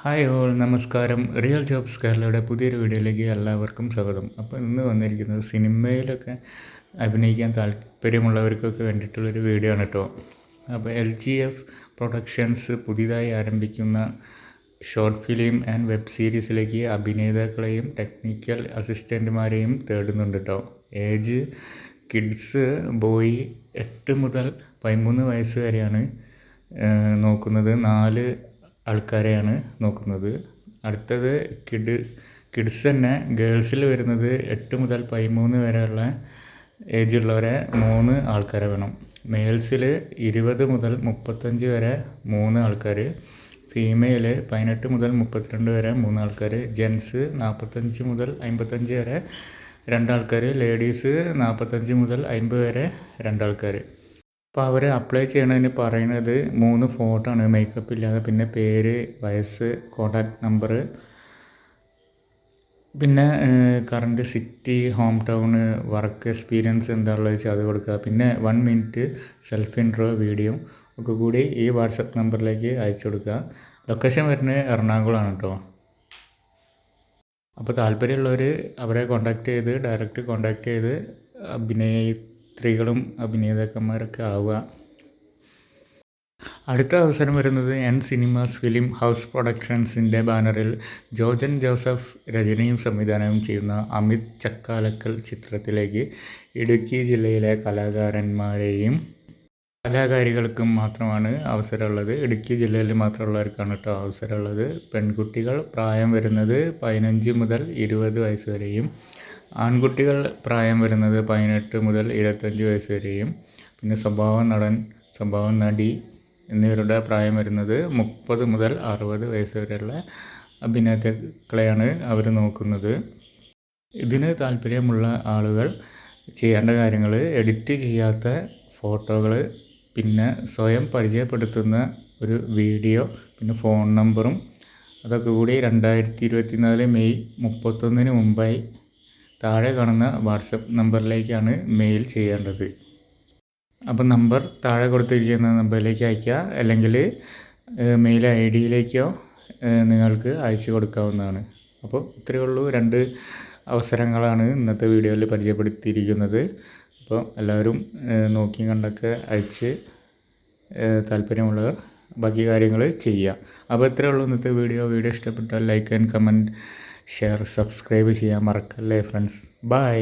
Hi all നമസ്കാരം. Real jobs കേരളയുടെ പുതിയൊരു വീഡിയോയിലേക്ക് എല്ലാവർക്കും സ്വാഗതം. അപ്പോൾ ഇന്ന് വന്നിരിക്കുന്നത് സിനിമയിലൊക്കെ അഭിനയിക്കാൻ താല്പര്യമുള്ളവർക്കൊക്കെ വേണ്ടിയിട്ടുള്ളൊരു വീഡിയോ ആണ് കേട്ടോ. അപ്പോൾ LGF പ്രൊഡക്ഷൻസ് പുതിയതായി ആരംഭിക്കുന്ന ഷോർട്ട് ഫിലിം ആൻഡ് വെബ് സീരീസിലേക്ക് അഭിനേതാക്കളെയും ടെക്നിക്കൽ അസിസ്റ്റൻറ്റുമാരെയും തേടുന്നുണ്ട് കേട്ടോ. ഏജ് കിഡ്സ് ബോയ് 8 മുതൽ 13 വയസ്സ് വരെയാണ് നോക്കുന്നത്. 4 ആൾക്കാരെയാണ് നോക്കുന്നത്. അടുത്തത് കിഡ്സ് തന്നെ ഗേൾസിൽ വരുന്നത് 8 മുതൽ 13 വരെയുള്ള ഏജുള്ളവരെ 3 ആൾക്കാരെ വേണം. മെയിൽസിൽ 20 മുതൽ 35 വരെ 3 ആൾക്കാർ, ഫീമെയിൽ 18 മുതൽ 32 വരെ 3 ആൾക്കാർ, ജെൻസ് 45 മുതൽ 55 വരെ 2 ആൾക്കാർ, ലേഡീസ് 45 മുതൽ 50 വരെ 2 ആൾക്കാർ. അപ്പോൾ അവർ അപ്ലൈ ചെയ്യണതിന് പറയുന്നത് 3 ഫോട്ടോ ആണ്, മേക്കപ്പ് ഇല്ലാതെ. പിന്നെ പേര്, വയസ്സ്, കോൺടാക്ട് നമ്പർ, പിന്നെ current city, home town, work experience എന്താണെന്ന് വെച്ചാൽ അത് കൊടുക്കുക. പിന്നെ 1 മിനിറ്റ് സെൽഫ് ഇൻട്രോ വീഡിയോ ഒക്കെ കൂടി ഈ വാട്സപ്പ് നമ്പറിലേക്ക് അയച്ചു കൊടുക്കുക. ലൊക്കേഷൻ വരുന്നത് എറണാകുളമാണ് കേട്ടോ. അപ്പോൾ താല്പര്യമുള്ളവർ അവരെ ഡയറക്റ്റ് കോൺടാക്ട് ചെയ്ത് അഭിനേത്രികളും അഭിനേതാക്കന്മാരൊക്കെ ആവുക. അടുത്ത അവസരം വരുന്നത് എൻ സിനിമാസ് ഫിലിം ഹൗസ് പ്രൊഡക്ഷൻസിൻ്റെ ബാനറിൽ ജോജൻ ജോസഫ് രചനയും സംവിധാനവും ചെയ്യുന്ന അമിത് ചക്കാലക്കൽ ചിത്രത്തിലേക്ക് ഇടുക്കി ജില്ലയിലെ കലാകാരന്മാരെയും കലാകാരികൾക്കും മാത്രമാണ് അവസരമുള്ളത്. ഇടുക്കി ജില്ലയിൽ മാത്രമുള്ളവർക്കാണ് കേട്ടോ അവസരമുള്ളത്. പെൺകുട്ടികൾ പ്രായം വരുന്നത് 15 മുതൽ 20 വയസ്സ് വരെയും, ആൺകുട്ടികൾ പ്രായം വരുന്നത് 18 മുതൽ 25 വയസ്സ് വരെയും, പിന്നെ സ്വഭാവ നടി എന്നിവരുടെ പ്രായം വരുന്നത് 30 മുതൽ 60 വയസ്സ് വരെയുള്ള അഭിനേതാക്കളെയാണ് അവർ നോക്കുന്നത്. ഇതിന് താല്പര്യമുള്ള ആളുകൾ ചെയ്യേണ്ട കാര്യങ്ങൾ: എഡിറ്റ് ചെയ്യാത്ത ഫോട്ടോകൾ, പിന്നെ സ്വയം പരിചയപ്പെടുത്തുന്ന ഒരു വീഡിയോ, പിന്നെ ഫോൺ നമ്പറും അതൊക്കെ കൂടി 2024 മെയ് 31 മുമ്പായി താഴെ കാണുന്ന വാട്സപ്പ് നമ്പറിലേക്കാണ് മെയിൽ ചെയ്യേണ്ടത്. അപ്പോൾ നമ്പർ താഴെ കൊടുത്തിരിക്കുന്ന നമ്പറിലേക്ക് അയയ്ക്കുക, അല്ലെങ്കിൽ മെയിൽ ID നിങ്ങൾക്ക് അയച്ചു കൊടുക്കാവുന്നതാണ്. അപ്പോൾ ഇത്രയേ ഉള്ളൂ. 2 അവസരങ്ങളാണ് ഇന്നത്തെ വീഡിയോയിൽ പരിചയപ്പെടുത്തിയിരിക്കുന്നത്. അപ്പോൾ എല്ലാവരും നോക്കി കണ്ടൊക്കെ അയച്ച് താല്പര്യമുള്ളവർ ബാക്കി കാര്യങ്ങൾ ചെയ്യുക. അപ്പോൾ ഇത്രയേ ഉള്ളൂ ഇന്നത്തെ വീഡിയോ ഇഷ്ടപ്പെട്ടാൽ like and comment, share, subscribe ചെയ്യാൻ മറക്കല്ലേ ഫ്രണ്ട്സ്. ബൈ.